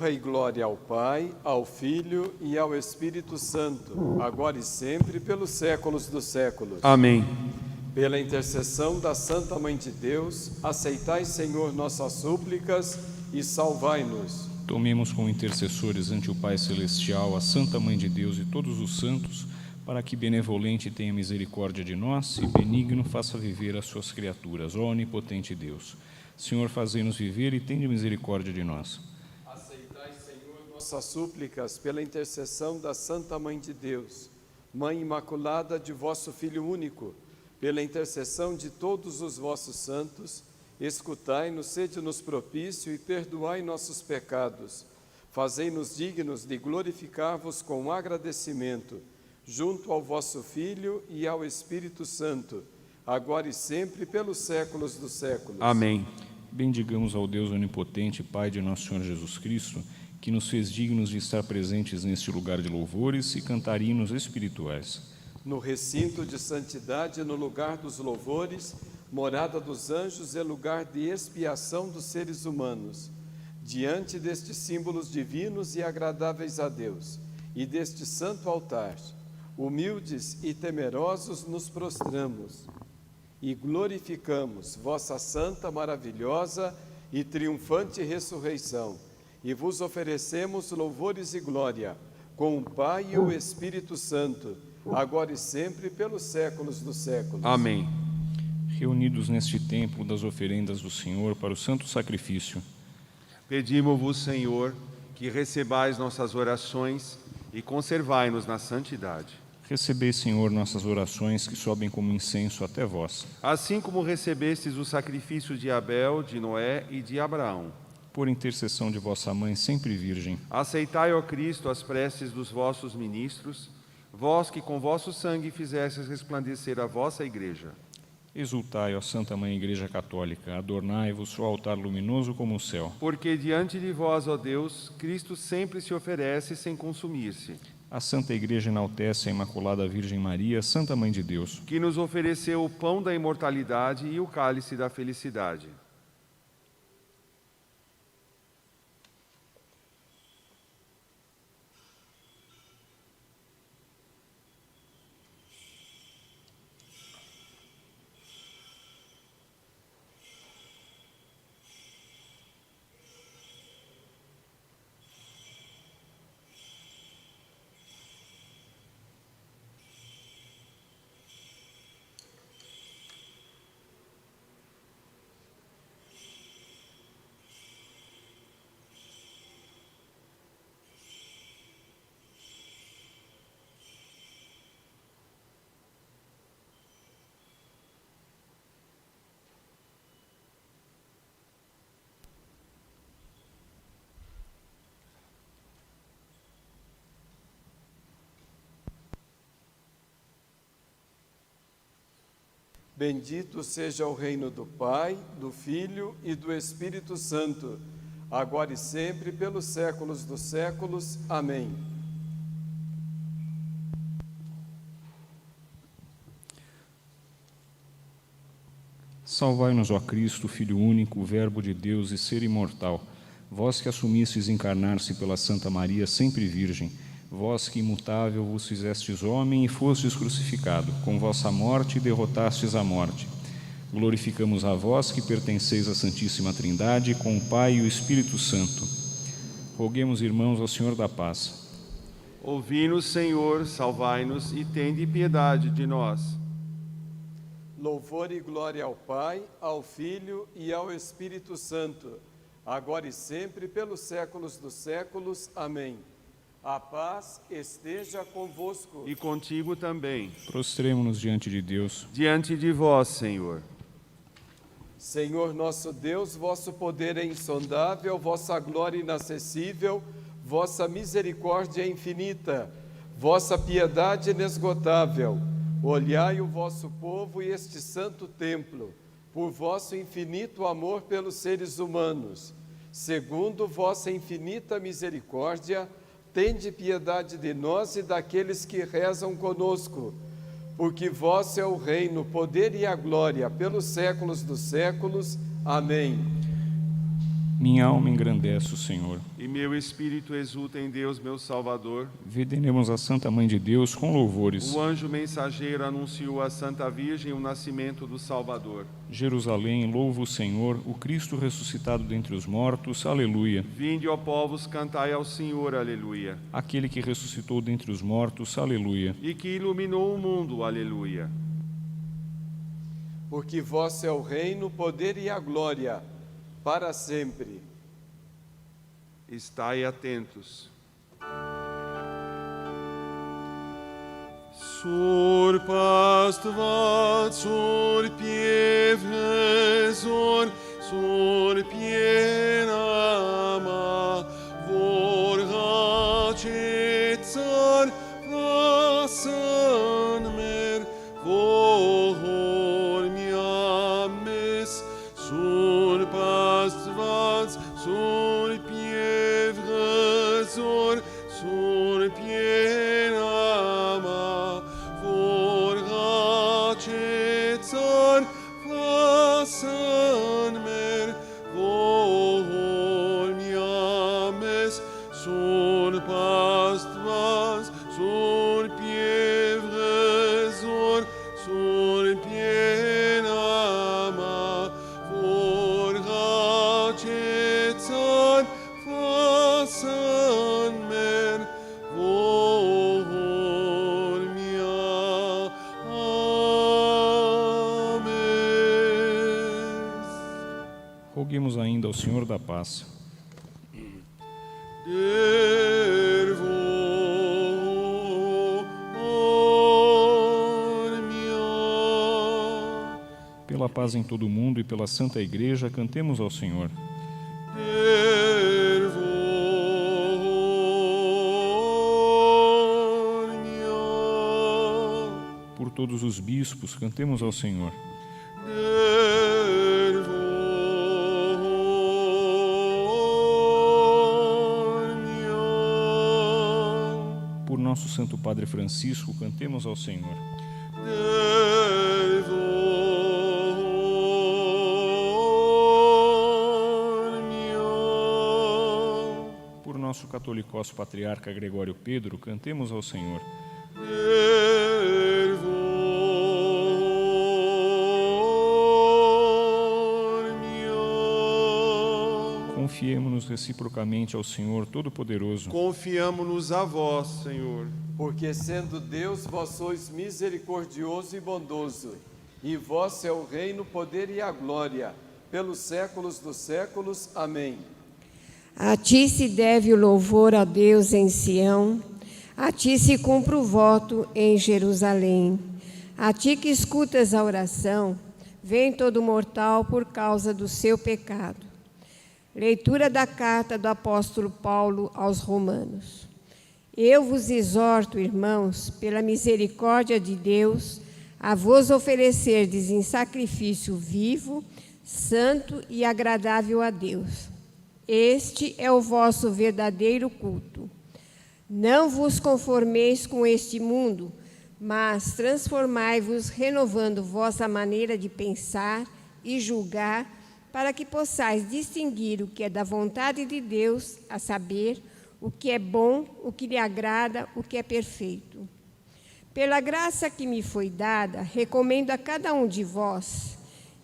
Honra e glória ao Pai, ao Filho e ao Espírito Santo, agora e sempre, pelos séculos dos séculos. Amém. Pela intercessão da Santa Mãe de Deus, aceitai, Senhor, nossas súplicas e salvai-nos. Tomemos como intercessores ante o Pai Celestial, a Santa Mãe de Deus e todos os santos, para que benevolente tenha misericórdia de nós e benigno faça viver as suas criaturas. Ó onipotente Deus, Senhor, fazei-nos viver e tende misericórdia de nós. Aceitai, Senhor, nossas súplicas pela intercessão da Santa Mãe de Deus, Mãe Imaculada de vosso Filho único, pela intercessão de todos os vossos santos, escutai-nos, sede-nos propício e perdoai nossos pecados. Fazei-nos dignos de glorificar-vos com agradecimento, junto ao vosso Filho e ao Espírito Santo, agora e sempre, pelos séculos dos séculos. Amém. Bendigamos ao Deus onipotente, Pai de nosso Senhor Jesus Cristo, que nos fez dignos de estar presentes neste lugar de louvores e cantar hinos espirituais. No recinto de santidade, no lugar dos louvores, morada dos anjos e lugar de expiação dos seres humanos. Diante destes símbolos divinos e agradáveis a Deus, e deste santo altar, humildes e temerosos nos prostramos e glorificamos vossa santa, maravilhosa e triunfante ressurreição, e vos oferecemos louvores e glória, com o Pai e o Espírito Santo, agora e sempre, pelos séculos dos séculos. Amém. Reunidos neste templo das oferendas do Senhor para o santo sacrifício, Pedimos-vos, Senhor, que recebais nossas orações e conservai-nos na santidade. recebei, Senhor, nossas orações que sobem como incenso até vós. Assim como recebestes o sacrifício de Abel, de Noé e de Abraão. Por intercessão de vossa Mãe, sempre Virgem, Aceitai, ó Cristo, as preces dos vossos ministros, vós que com vosso sangue fizestes resplandecer a vossa Igreja. exultai, ó Santa Mãe Igreja Católica, adornai-vos o altar luminoso como o céu. Porque diante de vós, ó Deus, Cristo sempre se oferece sem consumir-se, A Santa Igreja enaltece a Imaculada Virgem Maria, Santa Mãe de Deus. que nos ofereceu o pão da imortalidade e o cálice da felicidade. Bendito seja o reino do Pai, do Filho e do Espírito Santo, agora e sempre, pelos séculos dos séculos. Amém. Salvai-nos, ó Cristo, Filho único, Verbo de Deus e ser imortal, vós que assumistes encarnar-se pela Santa Maria, sempre Virgem, vós que imutável vos fizestes homem e fostes crucificado, com vossa morte derrotastes a morte. Glorificamos a vós que pertenceis à Santíssima Trindade, com o Pai e o Espírito Santo. Roguemos, irmãos, ao Senhor da paz. Ouvi-nos, Senhor, salvai-nos e tende piedade de nós. Louvor e glória ao Pai, ao Filho e ao Espírito Santo, agora e sempre, pelos séculos dos séculos. Amém. A paz esteja convosco. E contigo também. Prostremo-nos diante de Deus. Diante de vós, Senhor. Senhor nosso Deus, vosso poder é insondável, vossa glória inacessível, vossa misericórdia é infinita, vossa piedade inesgotável. Olhai o vosso povo e este santo templo, por vosso infinito amor pelos seres humanos. Segundo vossa infinita misericórdia, tende piedade de nós e daqueles que rezam conosco, porque vosso é o reino, o poder e a glória, pelos séculos dos séculos. Amém. Minha alma engrandece o Senhor. E meu espírito exulta em Deus, meu Salvador. Veneremos a Santa Mãe de Deus com louvores. O anjo mensageiro anunciou à Santa Virgem o nascimento do Salvador. Jerusalém, louva o Senhor, o Cristo ressuscitado dentre os mortos. Aleluia. Vinde, ó povos, cantai ao Senhor, aleluia. Aquele que ressuscitou dentre os mortos. Aleluia. E que iluminou o mundo, aleluia. Porque vosso é o reino, o poder e a glória, para sempre. Estai atentos. Sur pastvat, sur pievresor, sur pienama, vorgacetsar, prasan mer, vohor miames, sur pastvat, sur pievresor, sur pienama, vorgacetsar, prasan mer, vohor miames, sur pastvat, sur pievresor, sur pienama, vorgacetsar, prasan mer, vohor miames. Roguemos ainda ao Senhor da paz. Pela paz em todo o mundo e pela Santa Igreja, cantemos ao Senhor. Por todos os bispos, cantemos ao Senhor. Por nosso Santo Padre Francisco, cantemos ao Senhor. Por nosso Catolicós Patriarca Gregório Pedro, cantemos ao Senhor. Confiemo-nos reciprocamente ao Senhor Todo-Poderoso. Confiamo-nos a vós, Senhor. Porque sendo Deus, vós sois misericordioso e bondoso, e vosso é o reino, o poder e a glória, pelos séculos dos séculos. Amém. A ti se deve o louvor a Deus em Sião, a ti se cumpre o voto em Jerusalém. A ti que escutas a oração, vem todo mortal por causa do seu pecado. Leitura da carta do apóstolo Paulo aos Romanos. Eu vos exorto, irmãos, pela misericórdia de Deus, a vos oferecerdes em sacrifício vivo, santo e agradável a Deus. Este é o vosso verdadeiro culto. Não vos conformeis com este mundo, mas transformai-vos, renovando vossa maneira de pensar e julgar, para que possais distinguir o que é da vontade de Deus, a saber, o que é bom, o que lhe agrada, o que é perfeito. Pela graça que me foi dada, recomendo a cada um de vós,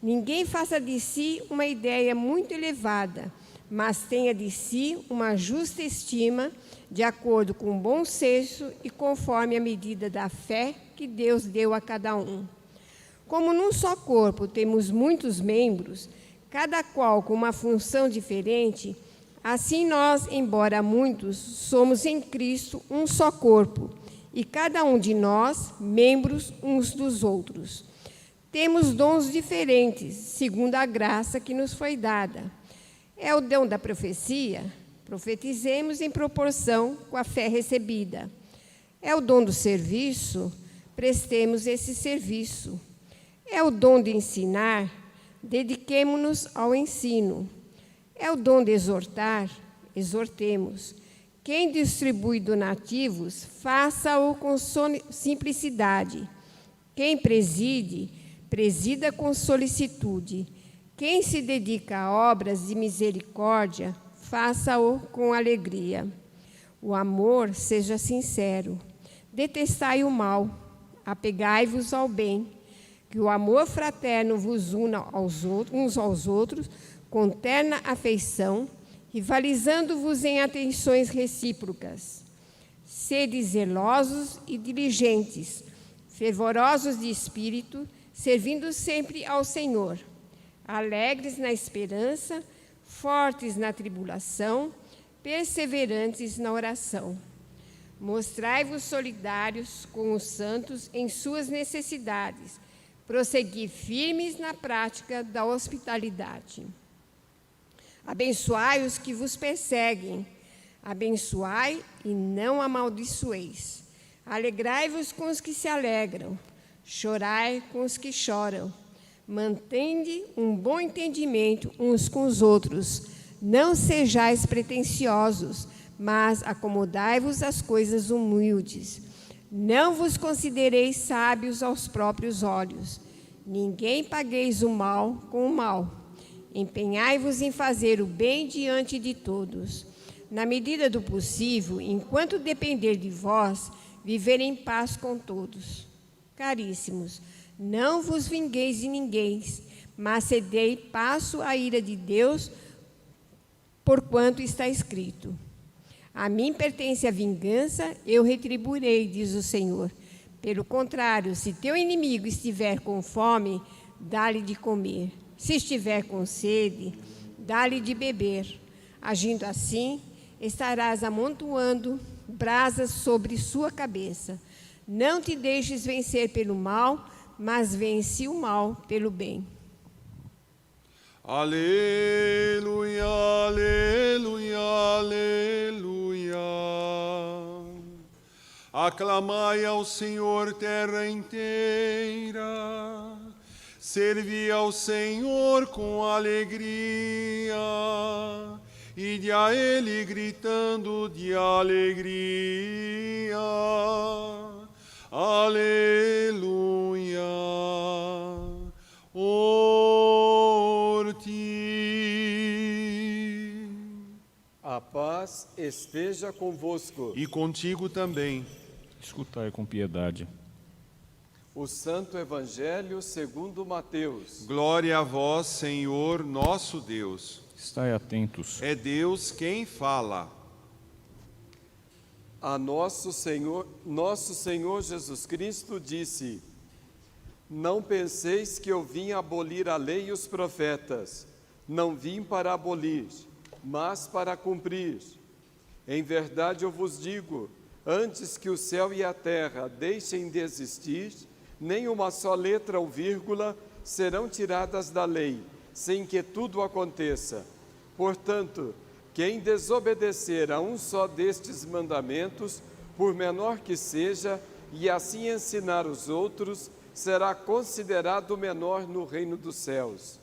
ninguém faça de si uma ideia muito elevada, mas tenha de si uma justa estima, de acordo com o bom senso e conforme a medida da fé que Deus deu a cada um. Como num só corpo temos muitos membros, cada qual com uma função diferente, assim nós, embora muitos, somos em Cristo um só corpo, e cada um de nós, membros uns dos outros. Temos dons diferentes, segundo a graça que nos foi dada. É o dom da profecia? Profetizemos em proporção com a fé recebida. É o dom do serviço? Prestemos esse serviço. É o dom de ensinar? Dediquemo-nos ao ensino. É o dom de exortar? Exortemos. Quem distribui donativos, faça-o com simplicidade. Quem preside, presida com solicitude. Quem se dedica a obras de misericórdia, faça-o com alegria. O amor seja sincero. Detestai o mal, apegai-vos ao bem. Que o amor fraterno vos una uns aos outros, com terna afeição, rivalizando-vos em atenções recíprocas. Sede zelosos e diligentes, fervorosos de espírito, servindo sempre ao Senhor, alegres na esperança, fortes na tribulação, perseverantes na oração. Mostrai-vos solidários com os santos em suas necessidades, prossegui firmes na prática da hospitalidade. Abençoai os que vos perseguem, abençoai e não amaldiçoeis. Alegrai-vos com os que se alegram, chorai com os que choram. Mantende um bom entendimento uns com os outros. Não sejais pretensiosos, mas acomodai-vos às coisas humildes. Não vos considereis sábios aos próprios olhos. Ninguém pagueis o mal com o mal. Empenhai-vos em fazer o bem diante de todos. Na medida do possível, enquanto depender de vós, viver em paz com todos. Caríssimos, não vos vingueis de ninguém, mas cedei passo à ira de Deus, porquanto está escrito: a mim pertence a vingança, eu retribuirei, diz o Senhor. Pelo contrário, se teu inimigo estiver com fome, dá-lhe de comer. Se estiver com sede, dá-lhe de beber. Agindo assim, estarás amontoando brasas sobre sua cabeça. Não te deixes vencer pelo mal, mas vence o mal pelo bem. Aleluia, aleluia, aleluia. Aclamai ao Senhor, terra inteira. Servi ao Senhor com alegria, e a Ele gritando de alegria. Aleluia. A paz esteja convosco. E contigo também. Escutai com piedade. O Santo Evangelho segundo Mateus. Glória a vós, Senhor, nosso Deus. Estai atentos. É Deus quem fala. A nosso Senhor Jesus Cristo disse: não penseis que eu vim abolir a lei e os profetas. Não vim para abolir, mas para cumprir. Em verdade eu vos digo, antes que o céu e a terra deixem de existir, nem uma só letra ou vírgula serão tiradas da lei, sem que tudo aconteça. Portanto, quem desobedecer a um só destes mandamentos, por menor que seja, e assim ensinar os outros, será considerado menor no reino dos céus.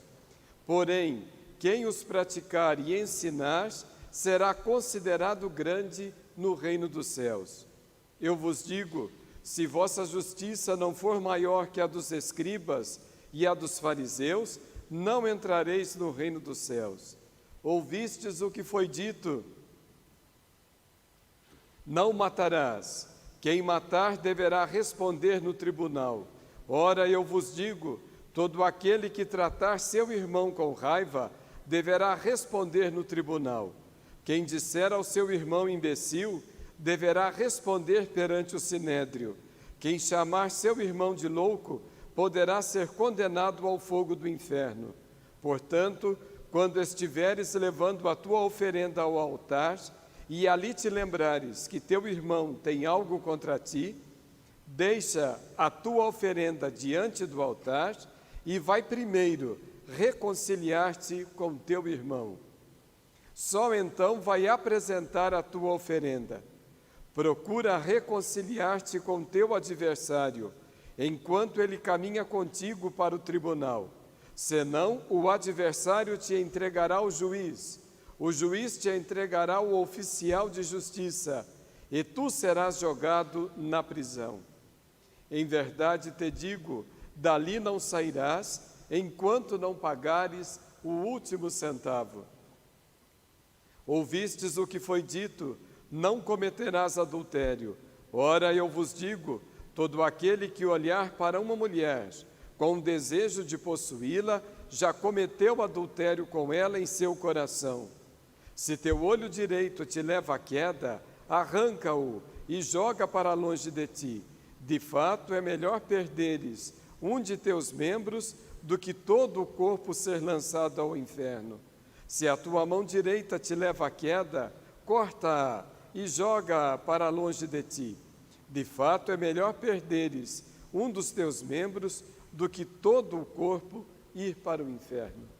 Porém, quem os praticar e ensinar, será considerado grande no reino dos céus. Eu vos digo, se vossa justiça não for maior que a dos escribas e a dos fariseus, não entrareis no reino dos céus. Ouvistes o que foi dito: não matarás. Quem matar deverá responder no tribunal. Ora, eu vos digo, todo aquele que tratar seu irmão com raiva, deverá responder no tribunal. Quem disser ao seu irmão imbecil, deverá responder perante o sinédrio. Quem chamar seu irmão de louco, poderá ser condenado ao fogo do inferno. Portanto, quando estiveres levando a tua oferenda ao altar, e ali te lembrares que teu irmão tem algo contra ti, deixa a tua oferenda diante do altar e vai primeiro reconciliar-te com teu irmão. Só então vai apresentar a tua oferenda. Procura reconciliar-te com teu adversário, enquanto ele caminha contigo para o tribunal. Senão, o adversário te entregará ao juiz, o juiz te entregará ao oficial de justiça, e tu serás jogado na prisão. Em verdade te digo, dali não sairás, enquanto não pagares o último centavo. Ouvistes o que foi dito: não cometerás adultério. Ora, eu vos digo, todo aquele que olhar para uma mulher com o desejo de possuí-la, já cometeu adultério com ela em seu coração. Se teu olho direito te leva à queda, arranca-o e joga para longe de ti. De fato, é melhor perderes um de teus membros do que todo o corpo ser lançado ao inferno. Se a tua mão direita te leva à queda, corta-a e joga para longe de ti. De fato, é melhor perderes um dos teus membros do que todo o corpo ir para o inferno.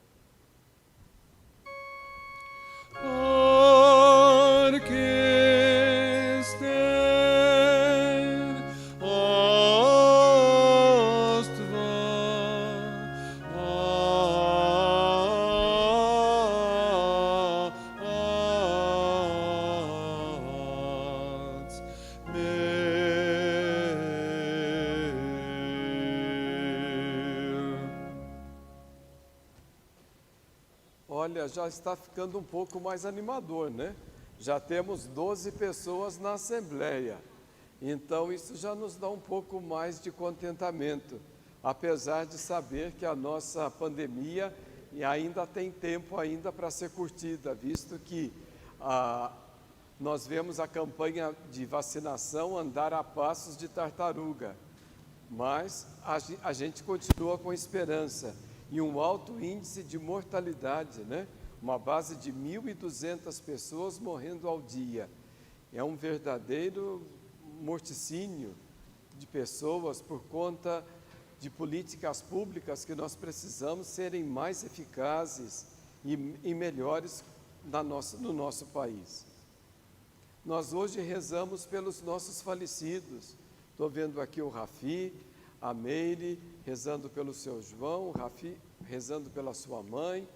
Olha, já está ficando um pouco mais animador, né? Já temos 12 pessoas na Assembleia. Então, isso já nos dá um pouco mais de contentamento, apesar de saber que a nossa pandemia ainda tem tempo ainda para ser curtida, visto que nós vemos a campanha de vacinação andar a passos de tartaruga. Mas a gente continua com esperança e um alto índice de mortalidade, né? Uma base de 1.200 pessoas morrendo ao dia. É um verdadeiro morticínio de pessoas por conta de políticas públicas que nós precisamos serem mais eficazes e melhores no nosso país. Nós hoje rezamos pelos nossos falecidos. Estou vendo aqui o Rafi, a Meire, rezando pelo seu João, o Rafi rezando pela sua mãe.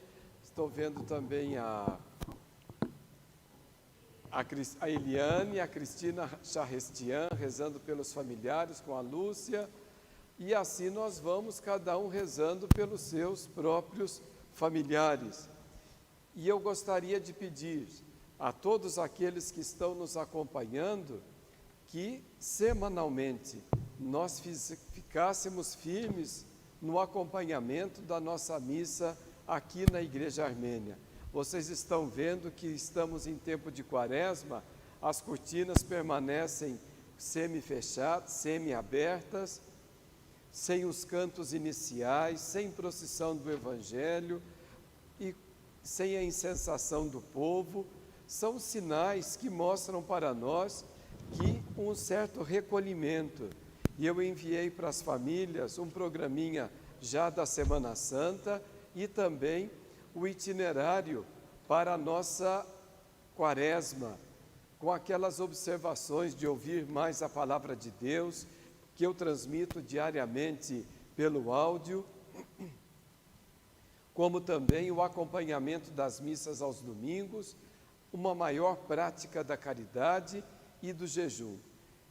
Estou vendo também a Eliane, a Cristina Charrestian, rezando pelos familiares com a Lúcia. E assim nós vamos, cada um rezando pelos seus próprios familiares. E eu gostaria de pedir a todos aqueles que estão nos acompanhando que semanalmente nós ficássemos firmes no acompanhamento da nossa missa aqui na Igreja Armênia. Vocês estão vendo que estamos em tempo de quaresma, as cortinas permanecem semi-fechadas, semi-abertas, sem os cantos iniciais, sem procissão do Evangelho e sem a incensação do povo. São sinais que mostram para nós que um certo recolhimento. E eu enviei para as famílias um programinha já da Semana Santa e também o itinerário para a nossa quaresma, com aquelas observações de ouvir mais a palavra de Deus, que eu transmito diariamente pelo áudio, como também o acompanhamento das missas aos domingos, uma maior prática da caridade e do jejum.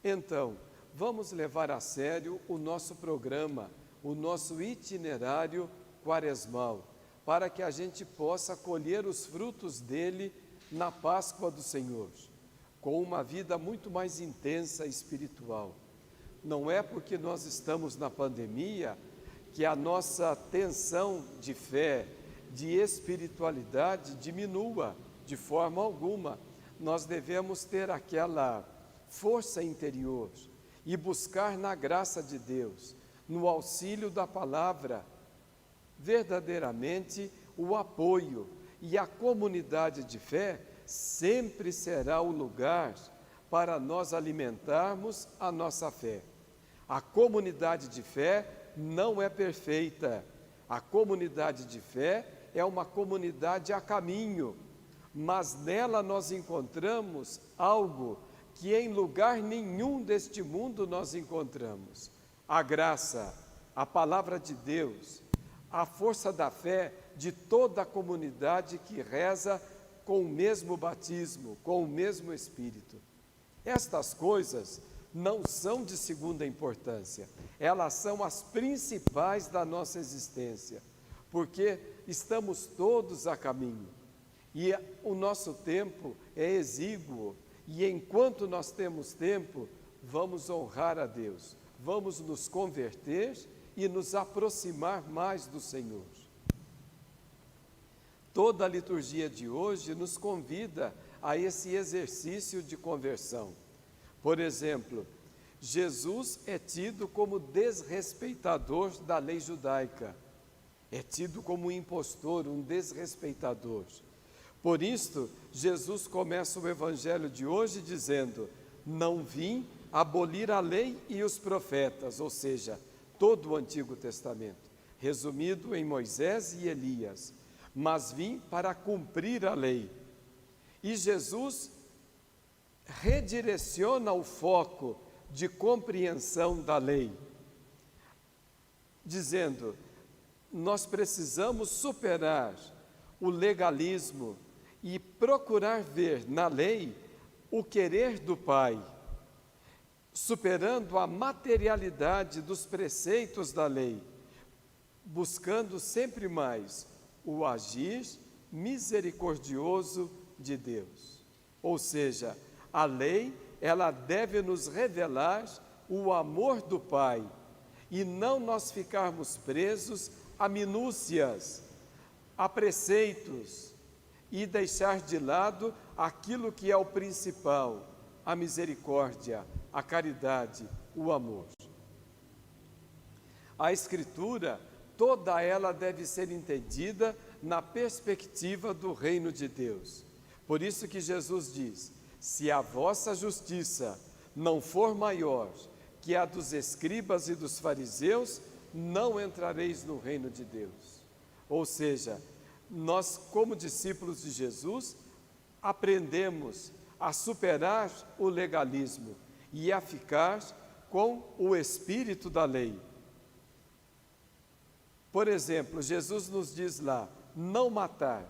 Então, vamos levar a sério o nosso programa, o nosso itinerário quaresmal, para que a gente possa colher os frutos dele na Páscoa do Senhor, com uma vida muito mais intensa e espiritual. Não é porque nós estamos na pandemia que a nossa tensão de fé, de espiritualidade diminua de forma alguma. Nós devemos ter aquela força interior e buscar na graça de Deus, no auxílio da palavra, verdadeiramente o apoio. E a comunidade de fé sempre será o lugar para nós alimentarmos a nossa fé. A comunidade de fé não é perfeita. A comunidade de fé é uma comunidade a caminho, mas nela nós encontramos algo que em lugar nenhum deste mundo nós encontramos: a graça, a palavra de Deus, a força da fé de toda a comunidade que reza com o mesmo batismo, com o mesmo Espírito. Estas coisas não são de segunda importância, elas são as principais da nossa existência, porque estamos todos a caminho e o nosso tempo é exíguo, e enquanto nós temos tempo, vamos honrar a Deus, vamos nos converter e nos aproximar mais do Senhor. Toda a liturgia de hoje nos convida a esse exercício de conversão. Por exemplo, Jesus é tido como desrespeitador da lei judaica, é tido como um impostor, um desrespeitador. Por isto, Jesus começa o evangelho de hoje dizendo: não vim abolir a lei e os profetas, ou seja, todo o Antigo Testamento, resumido em Moisés e Elias, mas vim para cumprir a lei. E Jesus redireciona o foco de compreensão da lei, dizendo: nós precisamos superar o legalismo e procurar ver na lei o querer do Pai, superando a materialidade dos preceitos da lei, buscando sempre mais o agir misericordioso de Deus. Ou seja, a lei, ela deve nos revelar o amor do Pai, e não nós ficarmos presos a minúcias, a preceitos, e deixar de lado aquilo que é o principal, a misericórdia, a caridade, o amor. A Escritura, toda ela deve ser entendida na perspectiva do reino de Deus. Por isso que Jesus diz: se a vossa justiça não for maior que a dos escribas e dos fariseus, não entrareis no reino de Deus. Ou seja, nós, como discípulos de Jesus, aprendemos a superar o legalismo e a ficar com o espírito da lei. Por exemplo, Jesus nos diz lá: não matar.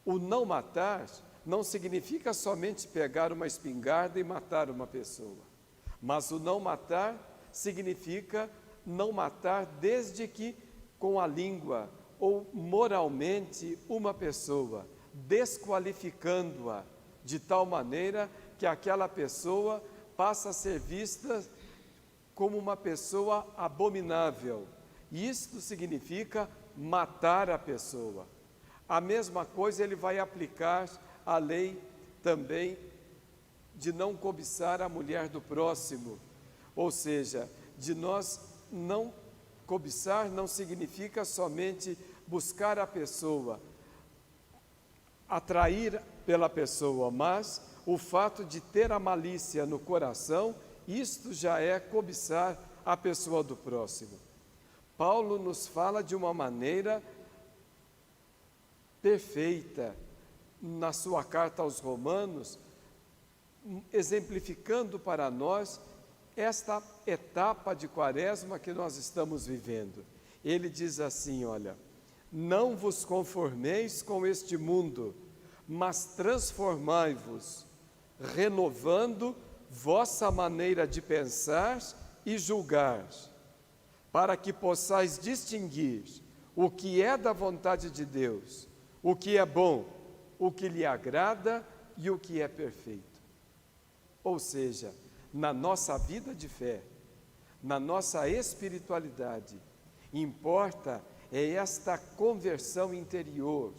O não matar não significa somente pegar uma espingarda e matar uma pessoa, mas o não matar significa não matar desde que com a língua ou moralmente uma pessoa, desqualificando-a de tal maneira que aquela pessoa passa a ser vista como uma pessoa abominável. Isto significa matar a pessoa. A mesma coisa ele vai aplicar à lei também de não cobiçar a mulher do próximo, ou seja, de nós não cobiçar não significa somente buscar a pessoa, atrair pela pessoa, mas o fato de ter a malícia no coração, isto já é cobiçar a pessoa do próximo. Paulo nos fala de uma maneira perfeita na sua carta aos Romanos, exemplificando para nós esta etapa de Quaresma que nós estamos vivendo. Ele diz assim: olha, não vos conformeis com este mundo, mas transformai-vos, renovando vossa maneira de pensar e julgar, para que possais distinguir o que é da vontade de Deus, o que é bom, o que lhe agrada e o que é perfeito. Ou seja, na nossa vida de fé, na nossa espiritualidade, importa é esta conversão interior,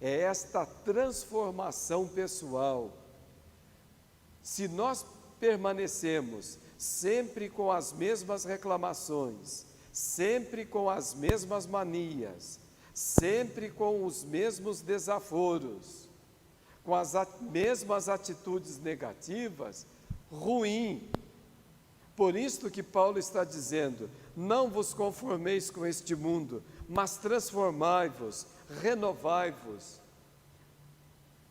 é esta transformação pessoal. Se nós permanecemos sempre com as mesmas reclamações, sempre com as mesmas manias, sempre com os mesmos desaforos, com as mesmas atitudes negativas, ruim. Por isto que Paulo está dizendo: não vos conformeis com este mundo, mas transformai-vos, renovai-vos.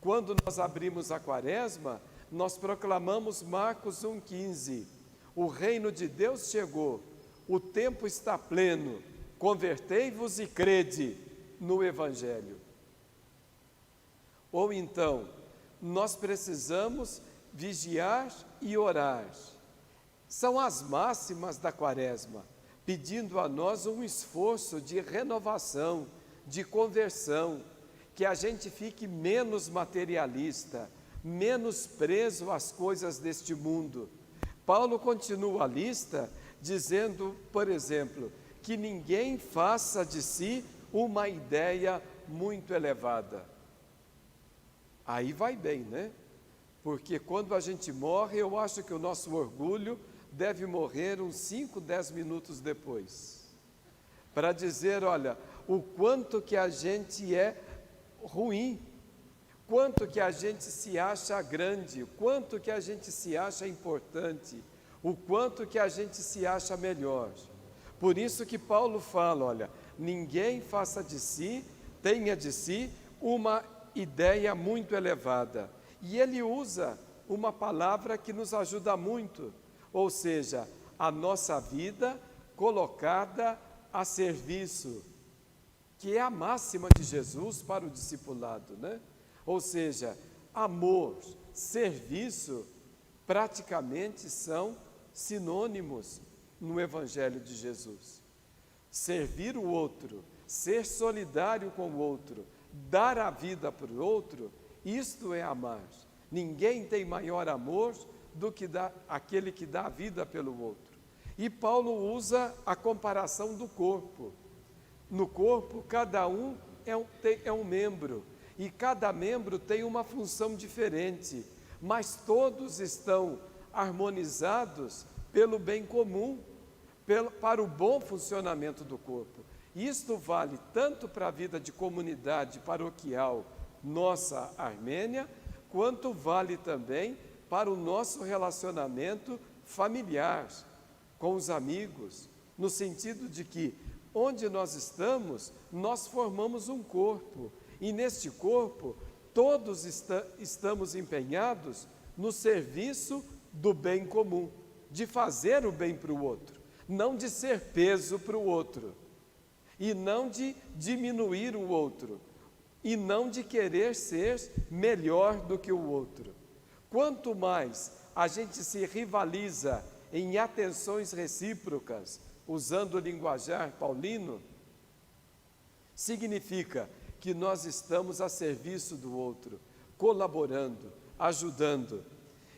Quando nós abrimos a Quaresma, nós proclamamos Marcos 1,15: o reino de Deus chegou, o tempo está pleno, convertei-vos e crede no Evangelho. Ou então, nós precisamos vigiar e orar. São as máximas da Quaresma, pedindo a nós um esforço de renovação, de conversão, que a gente fique menos materialista, menos preso às coisas deste mundo. Paulo continua a lista dizendo, por exemplo, que ninguém faça de si uma ideia muito elevada. Aí vai bem, né? Porque quando a gente morre, eu acho que o nosso orgulho deve morrer uns 5, 10 minutos depois. Para dizer, olha, o quanto que a gente é ruim, quanto que a gente se acha grande, o quanto que a gente se acha importante, o quanto que a gente se acha melhor. Por isso que Paulo fala, olha, ninguém faça de si, tenha de si uma ideia muito elevada. E ele usa uma palavra que nos ajuda muito, ou seja, a nossa vida colocada a serviço, que é a máxima de Jesus para o discipulado, né? Ou seja, amor, serviço, praticamente são sinônimos no Evangelho de Jesus. Servir o outro, ser solidário com o outro, dar a vida para o outro, isto é amar. Ninguém tem maior amor do que aquele que dá a vida pelo outro. E Paulo usa a comparação do corpo. No corpo, cada um é um membro, e cada membro tem uma função diferente, mas todos estão harmonizados pelo bem comum, para o bom funcionamento do corpo. Isto vale tanto para a vida de comunidade paroquial nossa Armênia, quanto vale também para o nosso relacionamento familiar, com os amigos, no sentido de que onde nós estamos, nós formamos um corpo, e neste corpo todos estamos empenhados no serviço do bem comum, de fazer o bem para o outro, não de ser peso para o outro, e não de diminuir o outro, e não de querer ser melhor do que o outro. Quanto mais a gente se rivaliza em atenções recíprocas, usando o linguajar paulino, significa que nós estamos a serviço do outro, colaborando, ajudando.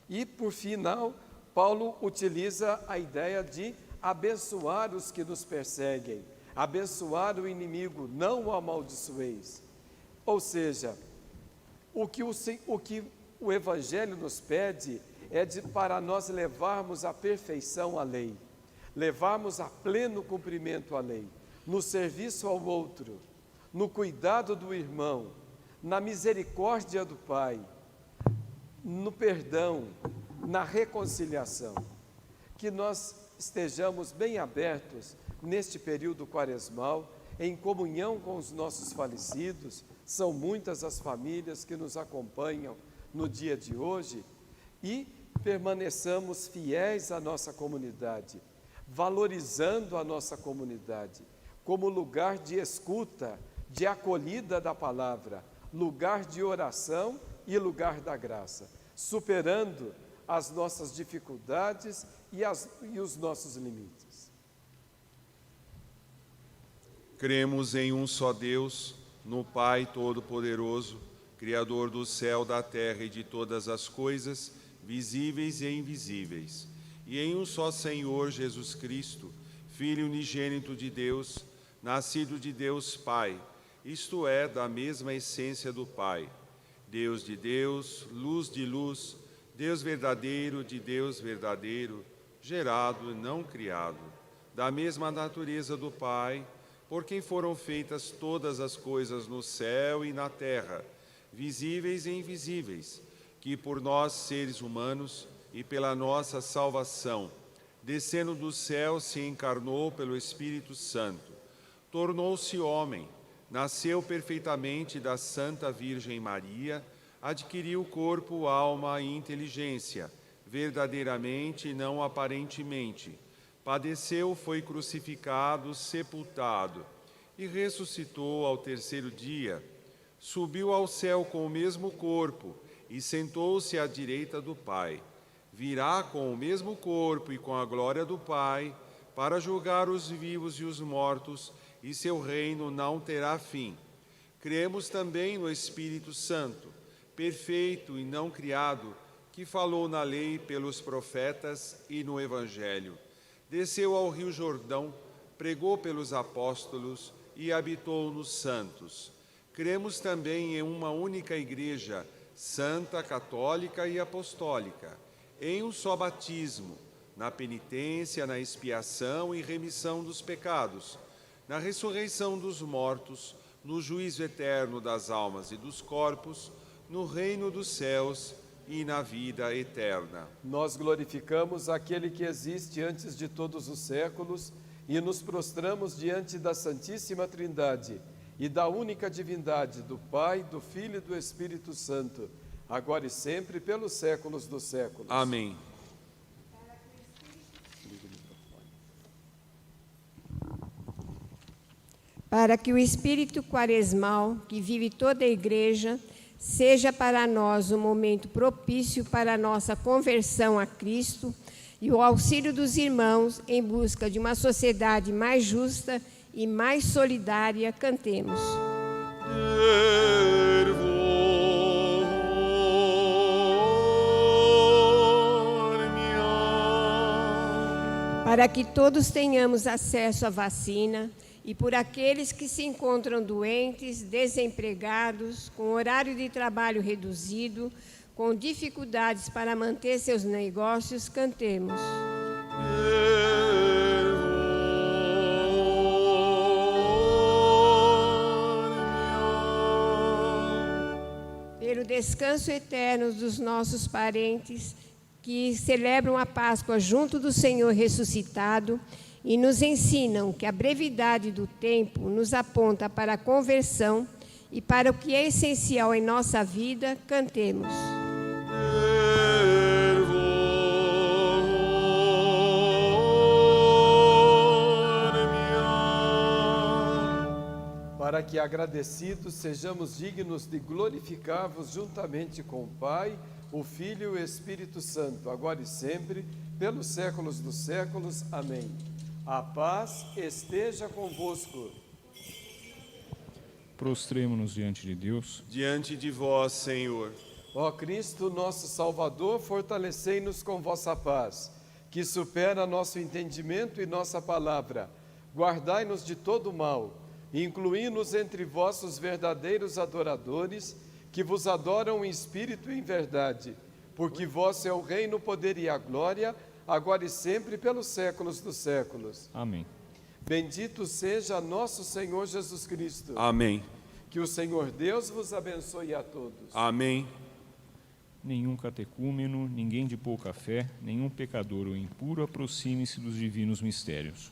E, por final, Paulo utiliza a ideia de abençoar os que nos perseguem, abençoar o inimigo, não o amaldiçoeis. Ou seja, o que o Evangelho nos pede é para nós levarmos à perfeição a lei, levarmos a pleno cumprimento a lei, no serviço ao outro, no cuidado do irmão, na misericórdia do Pai, no perdão, na reconciliação. Que nós estejamos bem abertos neste período quaresmal, em comunhão com os nossos falecidos. São muitas as famílias que nos acompanham no dia de hoje, e permaneçamos fiéis à nossa comunidade, valorizando a nossa comunidade como lugar de escuta, de acolhida da palavra, lugar de oração e lugar da graça, superando as nossas dificuldades e os nossos limites. Cremos em um só Deus, no Pai Todo-Poderoso, Criador do céu, da terra e de todas as coisas, visíveis e invisíveis, e em um só Senhor Jesus Cristo, Filho unigênito de Deus, nascido de Deus Pai, isto é, da mesma essência do Pai, Deus de Deus, luz de luz, Deus verdadeiro de Deus verdadeiro, gerado e não criado, da mesma natureza do Pai, por quem foram feitas todas as coisas no céu e na terra, visíveis e invisíveis, que por nós, seres humanos, e pela nossa salvação, descendo do céu, se encarnou pelo Espírito Santo, tornou-se homem, nasceu perfeitamente da Santa Virgem Maria, adquiriu corpo, alma e inteligência, verdadeiramente e não aparentemente, padeceu, foi crucificado, sepultado e ressuscitou ao terceiro dia, subiu ao céu com o mesmo corpo e sentou-se à direita do Pai. Virá com o mesmo corpo e com a glória do Pai para julgar os vivos e os mortos, e seu reino não terá fim. Cremos também no Espírito Santo, perfeito e não criado, que falou na lei pelos profetas e no Evangelho. Desceu ao Rio Jordão, pregou pelos apóstolos e habitou nos santos. Cremos também em uma única igreja, santa, católica e apostólica, em um só batismo, na penitência, na expiação e remissão dos pecados, na ressurreição dos mortos, no juízo eterno das almas e dos corpos, no reino dos céus e na vida eterna. Nós glorificamos aquele que existe antes de todos os séculos e nos prostramos diante da Santíssima Trindade e da única divindade do Pai, do Filho e do Espírito Santo, agora e sempre, pelos séculos dos séculos. Amém. Para que o Espírito quaresmal, que vive toda a Igreja, seja para nós um momento propício para a nossa conversão a Cristo e o auxílio dos irmãos em busca de uma sociedade mais justa e mais solidária, cantemos. Para que todos tenhamos acesso à vacina e por aqueles que se encontram doentes, desempregados, com horário de trabalho reduzido, com dificuldades para manter seus negócios, cantemos. Pelo descanso eterno dos nossos parentes que celebram a Páscoa junto do Senhor ressuscitado e nos ensinam que a brevidade do tempo nos aponta para a conversão e para o que é essencial em nossa vida, cantemos. Para que, agradecidos, sejamos dignos de glorificar-vos juntamente com o Pai, o Filho e o Espírito Santo, agora e sempre, pelos séculos dos séculos. Amém. A paz esteja convosco. Prostremo-nos diante de Deus. Diante de vós, Senhor. Ó Cristo, nosso Salvador, fortalecei-nos com vossa paz, que supera nosso entendimento e nossa palavra. Guardai-nos de todo mal, incluí-nos entre vossos verdadeiros adoradores, que vos adoram em espírito e em verdade, porque vosso é o reino, o poder e a glória, agora e sempre, pelos séculos dos séculos. Amém. Bendito seja nosso Senhor Jesus Cristo. Amém. Que o Senhor Deus vos abençoe a todos. Amém. Nenhum catecúmeno, ninguém de pouca fé, nenhum pecador ou impuro aproxime-se dos divinos mistérios.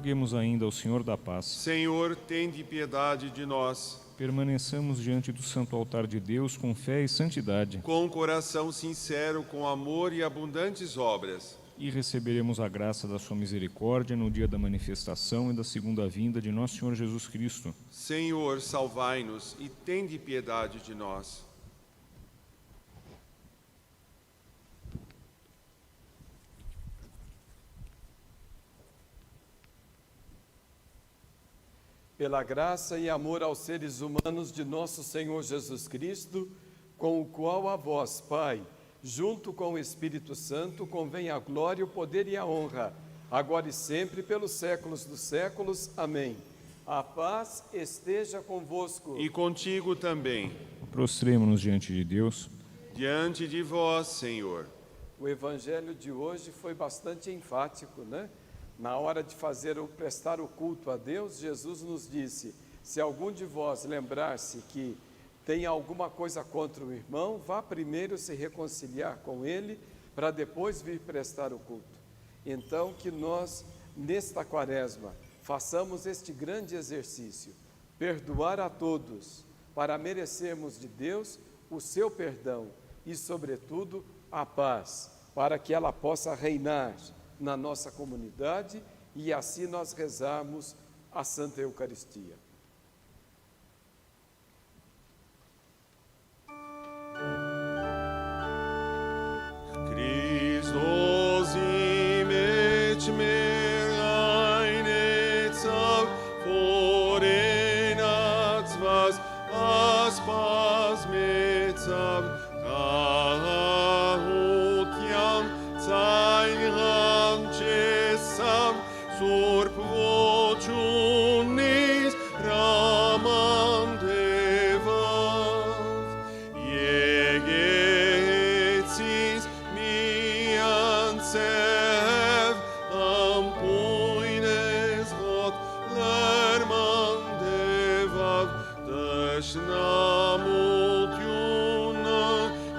Roguemos ainda ao Senhor da paz. Senhor, tende piedade de nós. Permaneçamos diante do santo altar de Deus com fé e santidade. Com coração sincero, com amor e abundantes obras. E receberemos a graça da sua misericórdia no dia da manifestação e da segunda vinda de nosso Senhor Jesus Cristo. Senhor, salvai-nos e tende piedade de nós. Pela graça e amor aos seres humanos de nosso Senhor Jesus Cristo, com o qual a vós, Pai, junto com o Espírito Santo, convém a glória, o poder e a honra, agora e sempre, pelos séculos dos séculos. Amém. A paz esteja convosco. E contigo também. Prostremo-nos diante de Deus. Diante de vós, Senhor. O evangelho de hoje foi bastante enfático, né? Na hora de prestar o culto a Deus, Jesus nos disse: se algum de vós lembrar-se que tem alguma coisa contra o irmão, vá primeiro se reconciliar com ele, para depois vir prestar o culto. Então, que nós, nesta quaresma, façamos este grande exercício, perdoar a todos, para merecermos de Deus o seu perdão e, sobretudo, a paz, para que ela possa reinar na nossa comunidade e assim nós rezarmos a Santa Eucaristia. Christus image mer einetzav, forenats vas aspas metzav, kahutiam zainram cessam, surp vocunis ramam devav, iegetis mian sev, ampuines hot lerman devav, deshnamut yuna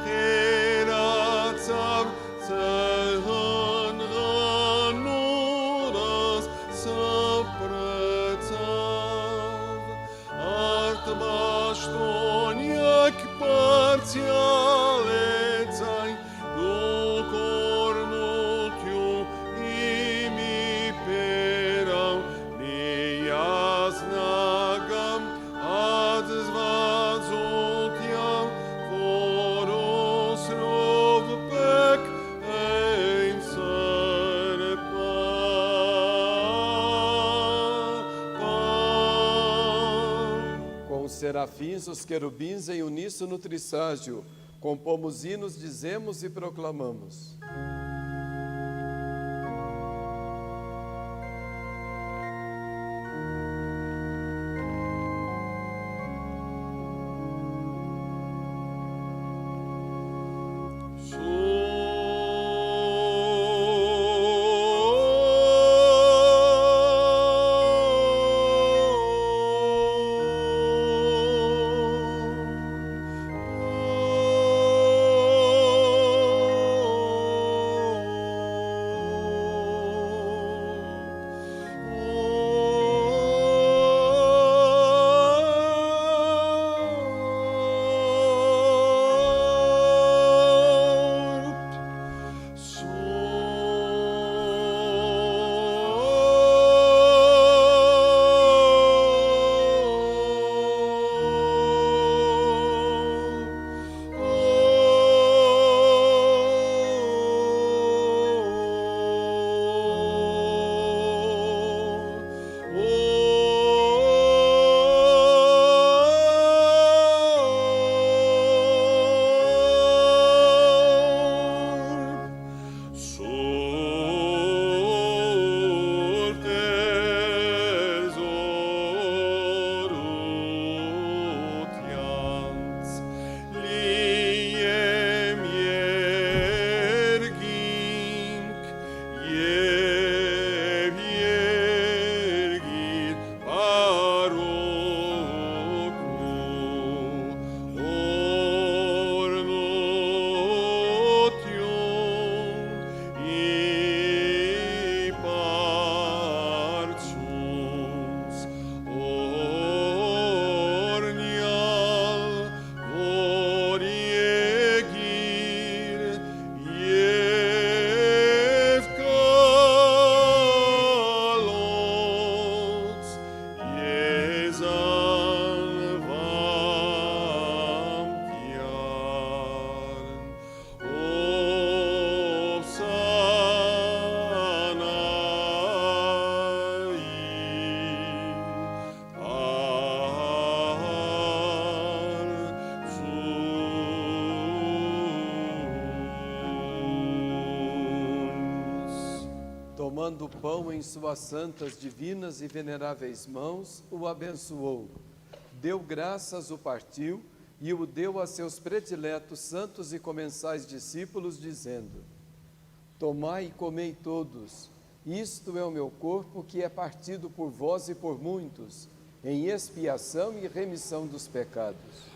heratzav, zehon ranuras sapretzav, art bastoniac partialezai, cornutiu imi peram, mias nagam ad svazutiam, foros rov pec ein serpa. Com os serafins, os querubins em uníssono trisságio, compomos hinos, dizemos e proclamamos. tomando o pão em suas santas, divinas e veneráveis mãos, o abençoou. Deu graças, o partiu e o deu a seus prediletos santos e comensais discípulos, dizendo: Tomai e comei todos, isto é o meu corpo que é partido por vós e por muitos, em expiação e remissão dos pecados.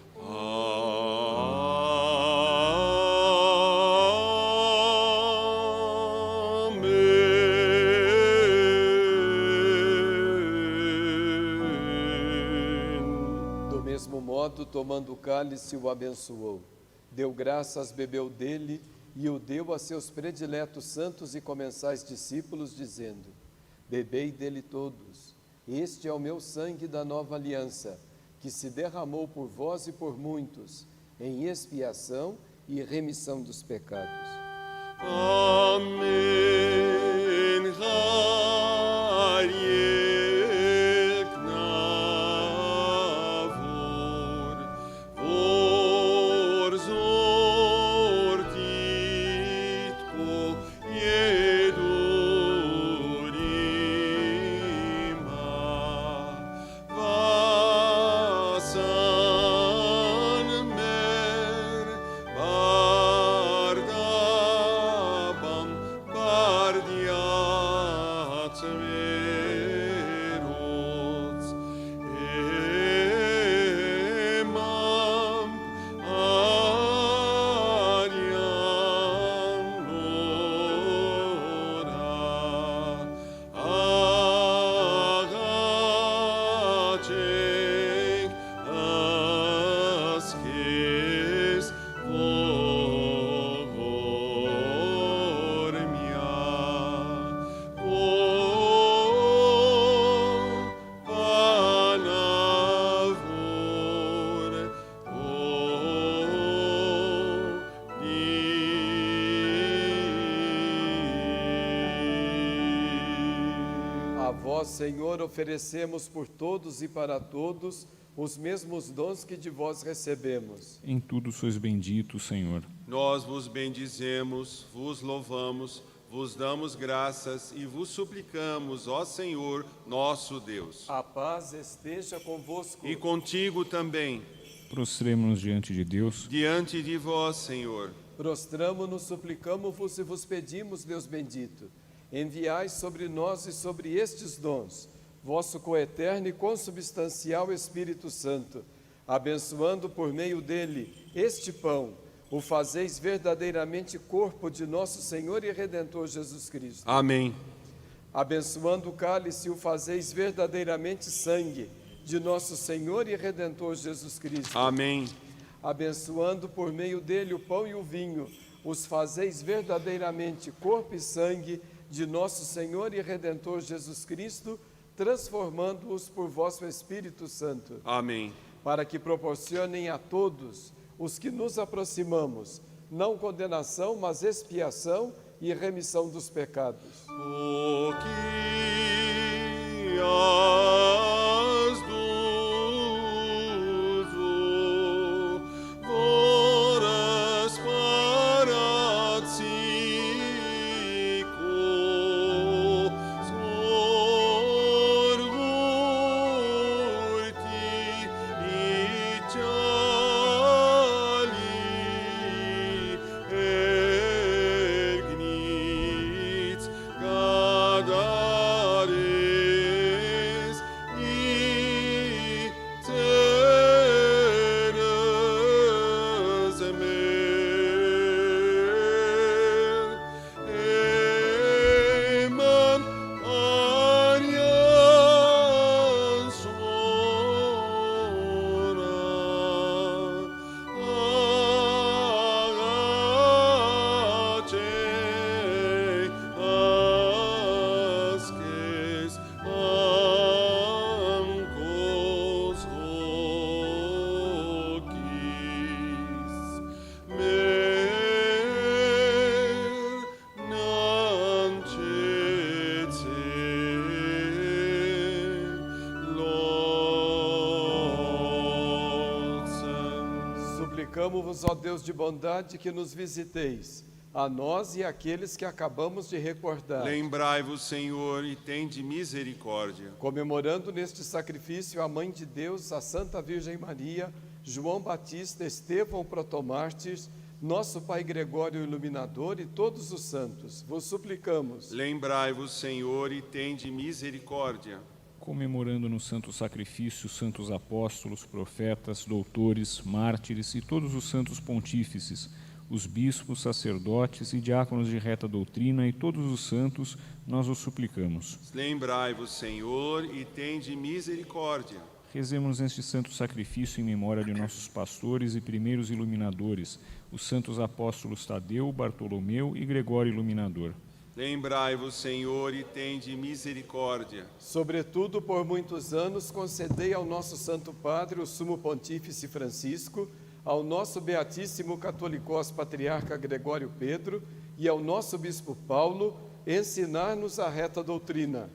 Do mesmo modo, tomando o cálice, o abençoou. Deu graças, bebeu dele e o deu a seus prediletos santos e comensais discípulos, dizendo: Bebei dele todos, este é o meu sangue da nova aliança, que se derramou por vós e por muitos, em expiação e remissão dos pecados. Amém. A vós, Senhor, oferecemos por todos e para todos os mesmos dons que de vós recebemos. Em tudo sois benditos, Senhor. Nós vos bendizemos, vos louvamos, vos damos graças e vos suplicamos, ó Senhor, nosso Deus. A paz esteja convosco. E contigo também, Prostremo-nos diante de Deus. diante de vós, Senhor. Prostramo-nos, suplicamo-vos e vos pedimos, Deus bendito, enviai sobre nós e sobre estes dons, vosso coeterno e consubstancial Espírito Santo, abençoando por meio dele este pão, o fazeis verdadeiramente corpo de nosso Senhor e Redentor Jesus Cristo. Amém. Abençoando o cálice, o fazeis verdadeiramente sangue de nosso Senhor e Redentor Jesus Cristo. Amém. Abençoando por meio dele o pão e o vinho, os fazeis verdadeiramente corpo e sangue de nosso Senhor e Redentor Jesus Cristo, transformando-os por vosso Espírito Santo. Amém. Para que proporcionem a todos os que nos aproximamos, não condenação, mas expiação e remissão dos pecados. O que has dado, voras para ti, sorgurti e chali ergnit cadares e teres emam arian sora agace asques ancos hocis Suplicamo-vos, ó Deus de bondade, que nos visiteis, a nós e àqueles que acabamos de recordar. Lembrai-vos, Senhor, e tende misericórdia. Comemorando neste sacrifício a Mãe de Deus, a Santa Virgem Maria, João Batista, Estevão Protomártires, nosso Pai Gregório Iluminador e todos os santos, vos suplicamos. Lembrai-vos, Senhor, e tende misericórdia. Comemorando no santo sacrifício os santos apóstolos, profetas, doutores, mártires e todos os santos pontífices, os bispos, sacerdotes e diáconos de reta doutrina e todos os santos, nós os suplicamos. Lembrai-vos, Senhor, e tende misericórdia. Rezemos neste santo sacrifício em memória de nossos pastores e primeiros iluminadores, os santos apóstolos Tadeu, Bartolomeu e Gregório Iluminador. Lembrai-vos, Senhor, e tende misericórdia. Sobretudo, por muitos anos, concedei ao nosso Santo Padre, o Sumo Pontífice Francisco, ao nosso Beatíssimo Catolicós Patriarca Gregório Pedro e ao nosso Bispo Paulo, ensinar-nos a reta doutrina.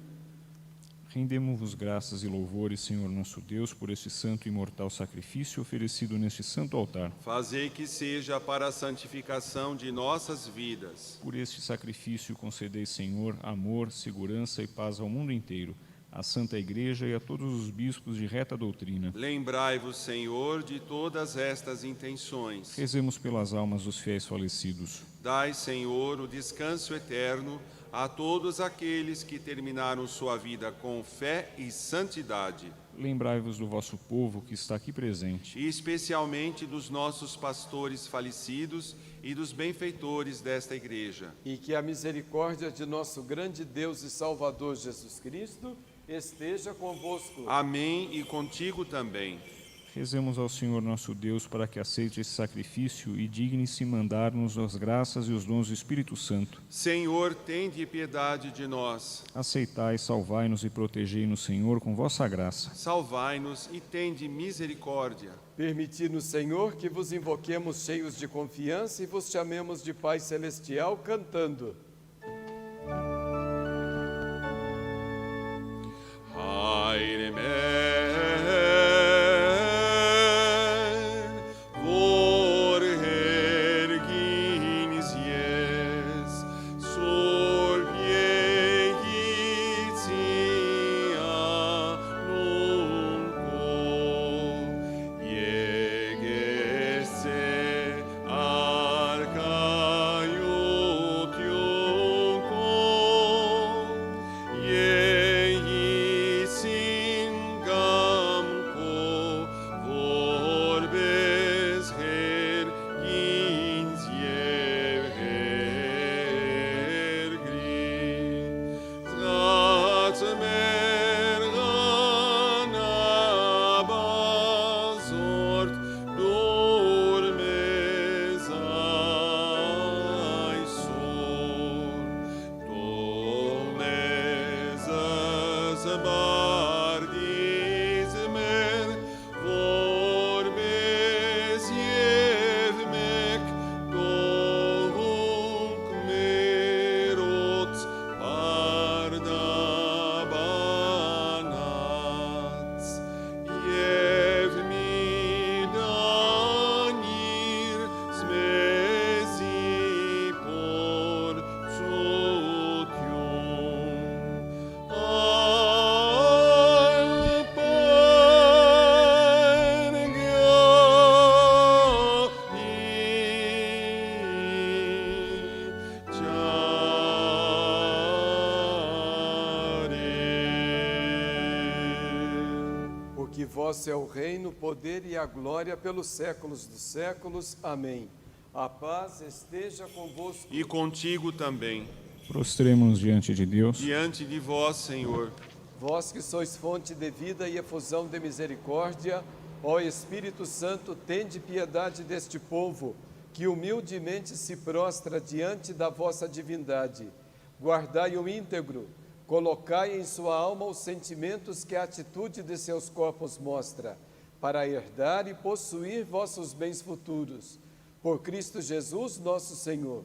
Rendemos-vos graças e louvores, Senhor nosso Deus, por este santo e imortal sacrifício oferecido neste santo altar. Fazei que seja para a santificação de nossas vidas. Por este sacrifício concedei, Senhor, amor, segurança e paz ao mundo inteiro, à Santa Igreja e a todos os bispos de reta doutrina. Lembrai-vos, Senhor, de todas estas intenções. Rezemos pelas almas dos fiéis falecidos. Dai, Senhor, o descanso eterno a todos aqueles que terminaram sua vida com fé e santidade. Lembrai-vos do vosso povo que está aqui presente. E especialmente dos nossos pastores falecidos e dos benfeitores desta igreja. E que a misericórdia de nosso grande Deus e Salvador Jesus Cristo esteja convosco. Amém, e contigo também. Rezemos ao Senhor nosso Deus para que aceite esse sacrifício e digne-se mandar-nos as graças e os dons do Espírito Santo. Senhor, tende piedade de nós. Aceitai, salvai-nos e protegei-nos, Senhor, com vossa graça. Salvai-nos e tende misericórdia. Permiti-nos, Senhor, que vos invoquemos cheios de confiança e vos chamemos de Pai Celestial, cantando. Vosso é o reino, o poder e a glória pelos séculos dos séculos. Amém. A paz esteja convosco. E contigo também. Prostremo-nos diante de Deus. Diante de vós, Senhor. Vós que sois fonte de vida e efusão de misericórdia, ó Espírito Santo, tende piedade deste povo, que humildemente se prostra diante da vossa divindade. Guardai-o íntegro, colocai em sua alma os sentimentos que a atitude de seus corpos mostra, para herdar e possuir vossos bens futuros. Por Cristo Jesus, nosso Senhor,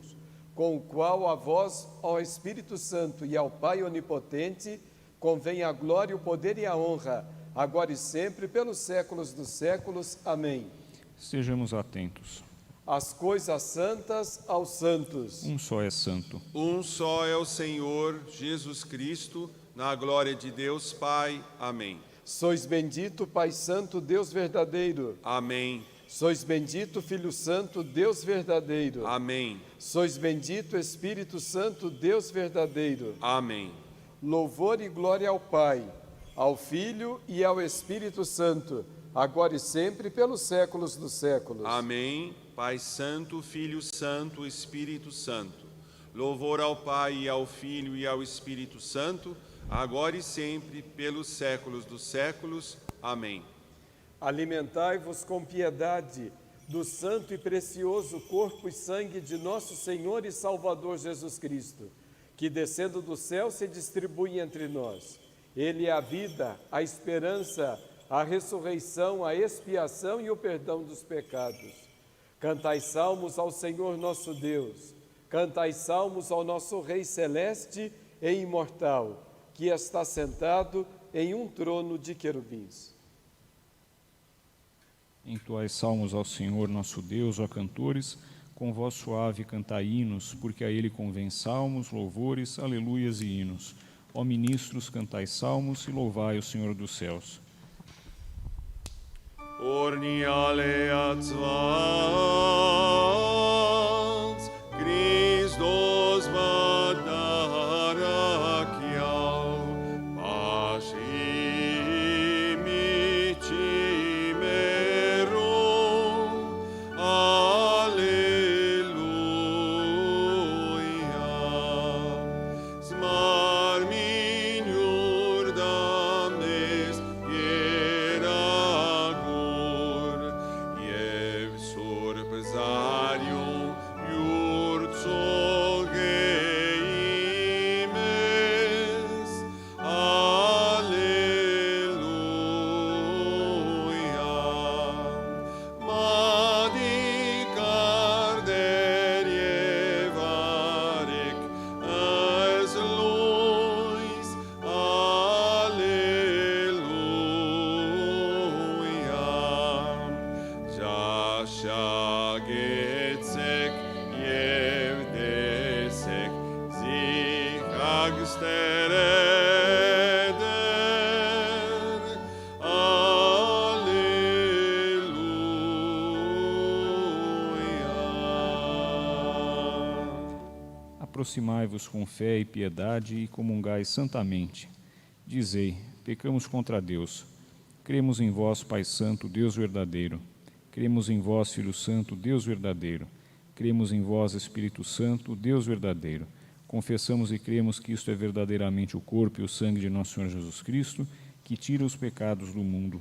com o qual a vós, ó Espírito Santo, e ao Pai Onipotente, convém a glória, o poder e a honra, agora e sempre, pelos séculos dos séculos. Amém. Estejamos atentos. as coisas santas aos santos. Um só é santo. Um só é o Senhor, Jesus Cristo, na glória de Deus Pai. Amém. Sois bendito, Pai Santo, Deus verdadeiro. Amém. Sois bendito, Filho Santo, Deus verdadeiro. Amém. Sois bendito, Espírito Santo, Deus verdadeiro. Amém. Louvor e glória ao Pai, ao Filho e ao Espírito Santo, agora e sempre, pelos séculos dos séculos. Amém. Pai Santo, Filho Santo, Espírito Santo. Louvor ao Pai e ao Filho e ao Espírito Santo, agora e sempre, pelos séculos dos séculos. Amém. Alimentai-vos com piedade do santo e precioso corpo e sangue de nosso Senhor e Salvador Jesus Cristo, que descendo do céu se distribui entre nós. Ele é a vida, a esperança, a ressurreição, a expiação e o perdão dos pecados. Cantai salmos ao Senhor nosso Deus, cantai salmos ao nosso Rei celeste e imortal, que está sentado em um trono de querubins. Entoai salmos ao Senhor nosso Deus, ó cantores, com voz suave cantai hinos, porque a Ele convém salmos, louvores, aleluias e hinos. Ó ministros, cantai salmos e louvai o Senhor dos céus. Orni aleatzvans, Christos madarakial, pashimi cimerum, alleluia. Smar miniur dames ieragur, Iev surpesarium iurzo geimes, alleluia. Madicar derievarek as lois, alleluia. Jashagetsek yevdesek zikagstereder, alleluia. Aproximai-vos com fé e piedade e comungai santamente. Dizei, pecamos contra Deus. Cremos em vós, Pai Santo, Deus verdadeiro. Cremos em vós, Filho Santo, Deus verdadeiro. Cremos em vós, Espírito Santo, Deus verdadeiro. Confessamos e cremos que isto é verdadeiramente o corpo e o sangue de nosso Senhor Jesus Cristo, que tira os pecados do mundo.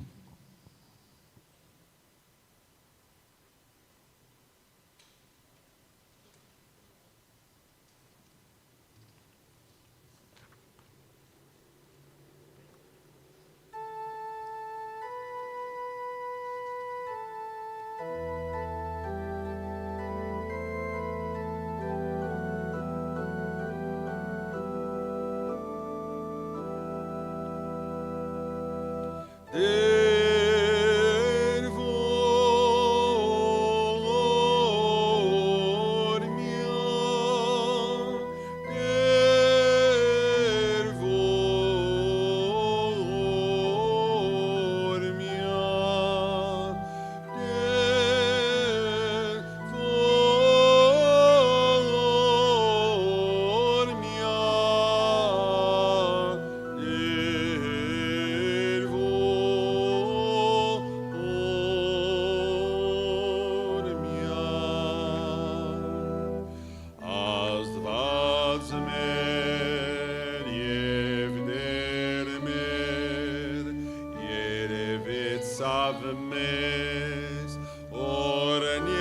Mes ornial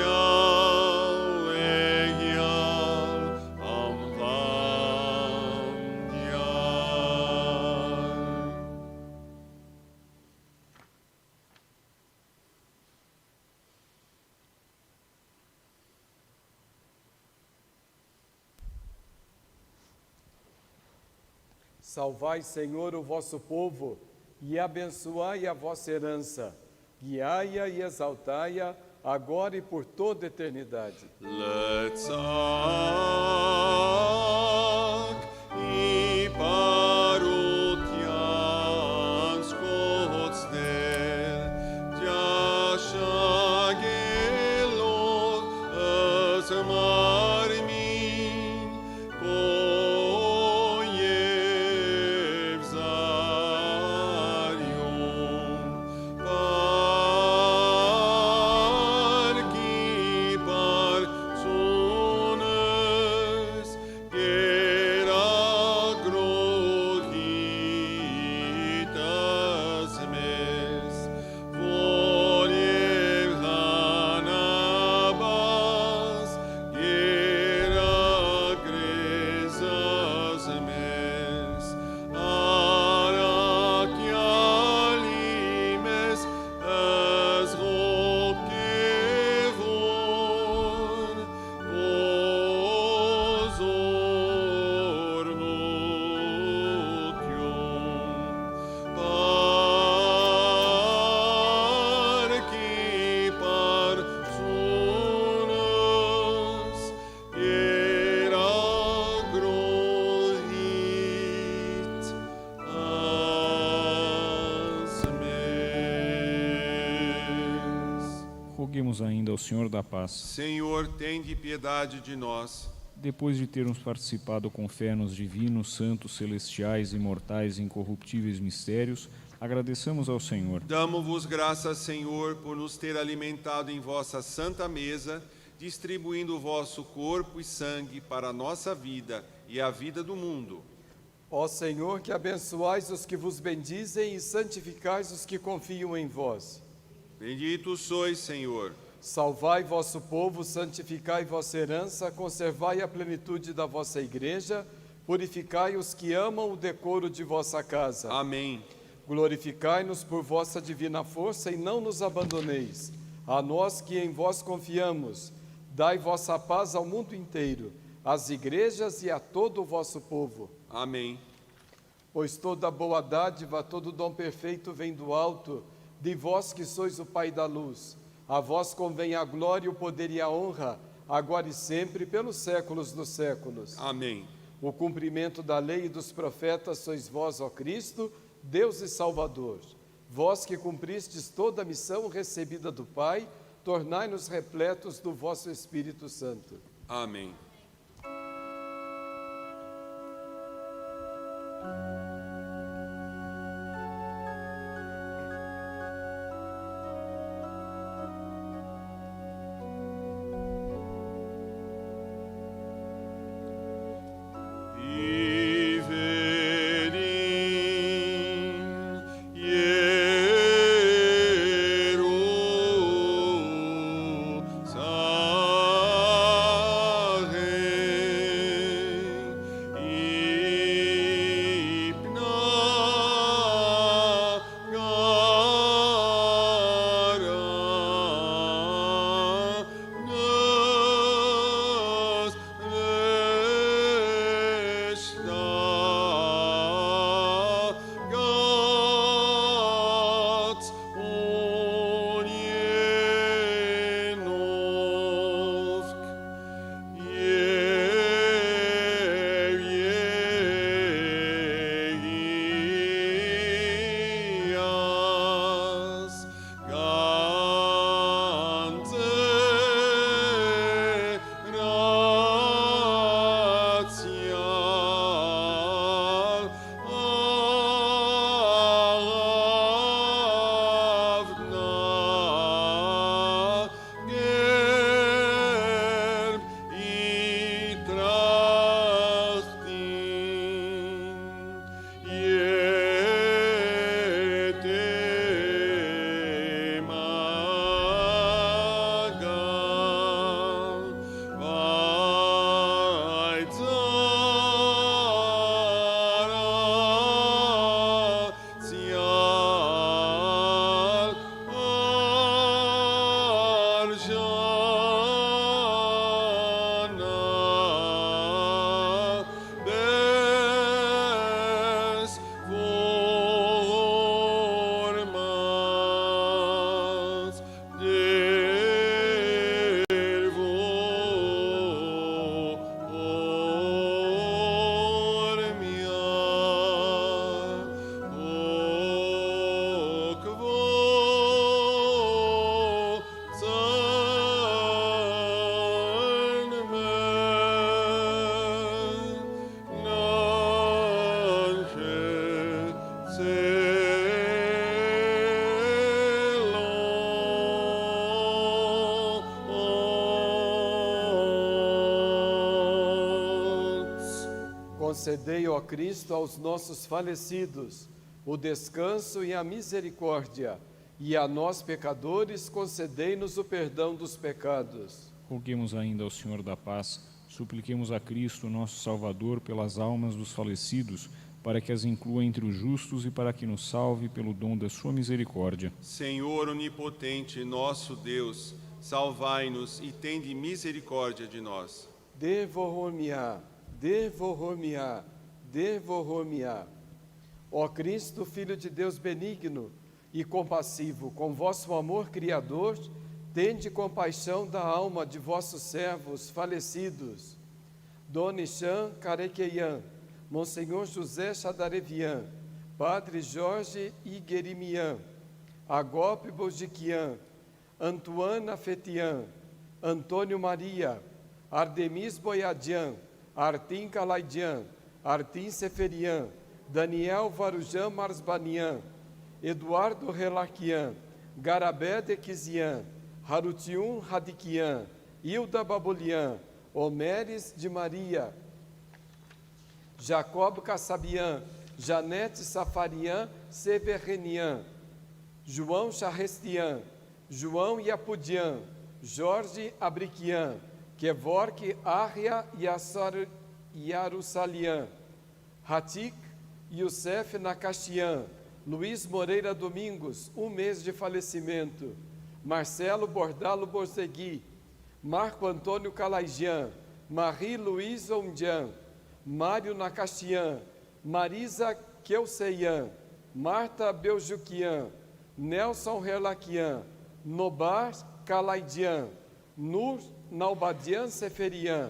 egial amvandial. Salvai, Senhor, o vosso povo, e abençoai a vossa herança. Guiai-a e exaltai-a agora e por toda a eternidade. Let's i parutians kotsner, Jashagelo asmarmin, koyevzarion, parki parsunes, gera grohitas mes, voliev hanabas, gera gresas mes, arakialimes as rokevon, osornotion, parki parsunas, gera grohit as mes. Roguemos ainda ao Senhor da paz. Senhor, tende piedade de nós. Depois de termos participado com fé nos divinos, santos, celestiais, imortais e incorruptíveis mistérios, agradeçamos ao Senhor. Damo-vos graças, Senhor, por nos ter alimentado em vossa santa mesa, distribuindo o vosso corpo e sangue para a nossa vida e a vida do mundo. Ó Senhor, que abençoais os que vos bendizem e santificais os que confiam em vós. Bendito sois, Senhor. Salvai vosso povo, santificai vossa herança, conservai a plenitude da vossa igreja, purificai os que amam o decoro de vossa casa. Amém. Glorificai-nos por vossa divina força e não nos abandoneis. A nós que em vós confiamos, dai vossa paz ao mundo inteiro, às igrejas e a todo o vosso povo. Amém. Pois toda boa dádiva, todo dom perfeito vem do alto, de vós que sois o Pai da luz. A vós convém a glória, o poder e a honra, agora e sempre, pelos séculos dos séculos. Amém. O cumprimento da lei e dos profetas sois vós, ó Cristo, Deus e Salvador. Vós que cumpristes toda a missão recebida do Pai, tornai-nos repletos do vosso Espírito Santo. Amém. Sahe Concedei, ó Cristo, aos nossos falecidos o descanso e a misericórdia, e a nós, pecadores, concedei-nos o perdão dos pecados. Roguemos ainda ao Senhor da paz, supliquemos a Cristo, nosso Salvador, pelas almas dos falecidos, para que as inclua entre os justos e para que nos salve pelo dom da sua misericórdia. Senhor onipotente, nosso Deus, salvai-nos e tende misericórdia de nós. Devorror-me-á, devorror-me-á, devorror-me-á. Ó Cristo, Filho de Deus benigno e compassivo, com vosso amor criador, tende compaixão da alma de vossos servos falecidos. Dona Ichan Carequeian, Monsenhor José Chadarevian, Padre Jorge Iguerimian, Agop Bojiquian, Antoana Fetian, Antônio Maria, Artemis Boiadian, Artim Calaidian, Artim Seferian, Daniel Varujan Marsbanian, Eduardo Relaquian, Garabé Dequizian, Harutiun Radiquian, Hilda Babolian, Homeres de Maria, Jacob Kassabian, Janete Safarian Severenian, João Charrestian, João Iapudian, Jorge Abriquian, Kevork Arria Yarussalian, Hatik Youssef Nakashian, Luiz Moreira Domingos, 1 mês de falecimento, Marcelo Bordalo Borzegui, Marco Antônio Calaijian, Marie-Louise Ondian, Mário Nakashian, Marisa Keuseian, Marta Beljuquian, Nelson Relaquian, Nobar Calaidian, Nur Naubadian Seferian,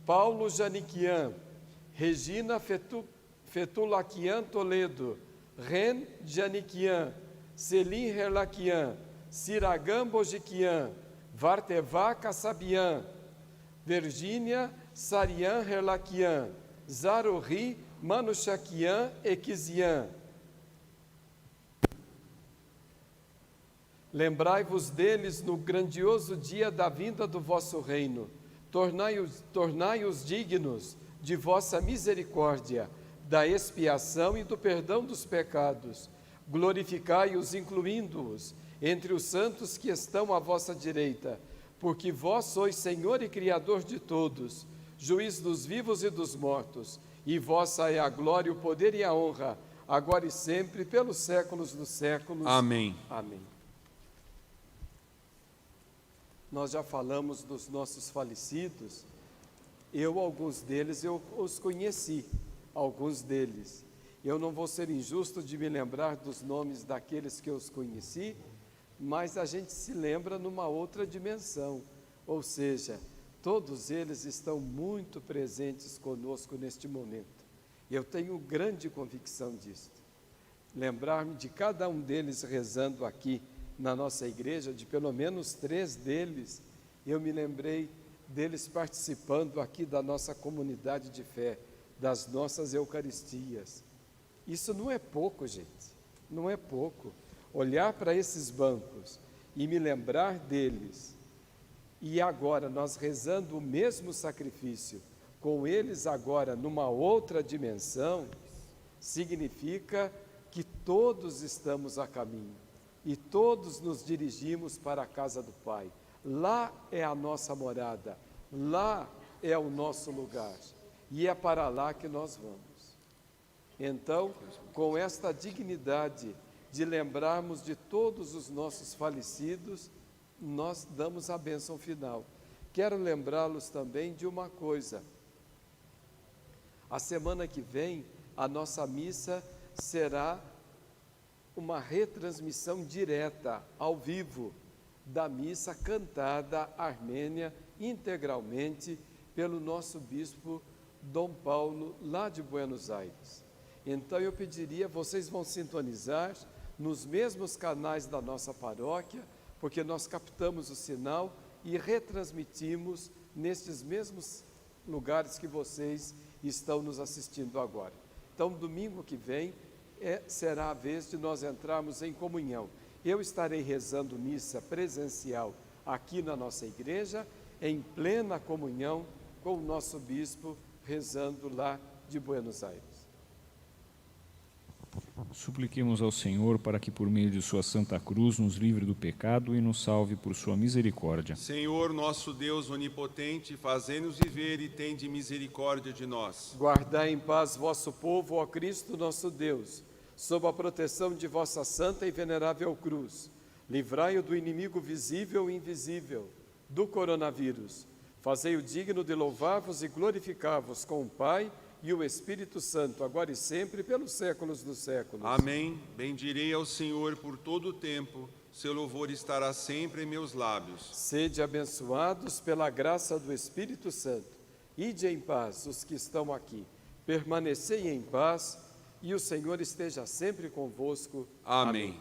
Paulo Janiquian, Regina Fetulaquian Toledo, Ren Janiquian, Selim Relaquian, Siragam Bojiquian, Vartevá Kassabian, Virgínia Sarian Relaquian, Zaruri Manuchaquian Equizian. Lembrai-vos deles no grandioso dia da vinda do vosso reino. Tornai-os dignos de vossa misericórdia, da expiação e do perdão dos pecados. Glorificai-os, incluindo-os entre os santos que estão à vossa direita, porque vós sois Senhor e Criador de todos, juiz dos vivos e dos mortos, e vossa é a glória, o poder e a honra, agora e sempre, pelos séculos dos séculos. Amém. Amém. Nós já falamos dos nossos falecidos. Alguns deles, eu os conheci, alguns deles. Eu não vou ser injusto de me lembrar dos nomes daqueles que eu os conheci, mas a gente se lembra numa outra dimensão, ou seja, todos eles estão muito presentes conosco neste momento. Eu tenho grande convicção disso. Lembrar-me de cada um deles rezando aqui na nossa igreja, de pelo menos 3 deles, eu me lembrei deles participando aqui da nossa comunidade de fé, das nossas Eucaristias. Isso não é pouco, gente, não é pouco. Olhar para esses bancos e me lembrar deles, e agora nós rezando o mesmo sacrifício, com eles agora numa outra dimensão, significa que todos estamos a caminho e todos nos dirigimos para a casa do Pai. Lá é a nossa morada, lá é o nosso lugar, e é para lá que nós vamos. Então, com esta dignidade de lembrarmos de todos os nossos falecidos, nós damos a bênção final. Quero lembrá-los também de uma coisa. A semana que vem, a nossa missa será uma retransmissão direta, ao vivo, da missa cantada armênia integralmente pelo nosso bispo Dom Paulo, lá de Buenos Aires. Então eu pediria, vocês vão sintonizar nos mesmos canais da nossa paróquia, porque nós captamos o sinal e retransmitimos nestes mesmos lugares que vocês estão nos assistindo agora. Então, domingo que vem será a vez de nós entrarmos em comunhão. Eu estarei rezando missa presencial aqui na nossa igreja, em plena comunhão com o nosso bispo, rezando lá de Buenos Aires. Supliquemos ao Senhor para que, por meio de sua Santa Cruz, nos livre do pecado e nos salve por sua misericórdia. Senhor, nosso Deus onipotente, fazei-nos viver e tende misericórdia de nós. Guardai em paz vosso povo, ó Cristo nosso Deus, sob a proteção de vossa santa e venerável cruz. Livrai-o do inimigo visível e invisível, do coronavírus. Fazei-o digno de louvar-vos e glorificar-vos com o Pai e o Espírito Santo, agora e sempre, pelos séculos dos séculos. Amém. Bendirei ao Senhor por todo o tempo, seu louvor estará sempre em meus lábios. Sede abençoados pela graça do Espírito Santo. Ide em paz, os que estão aqui. Permanecei em paz, e o Senhor esteja sempre convosco. Amém.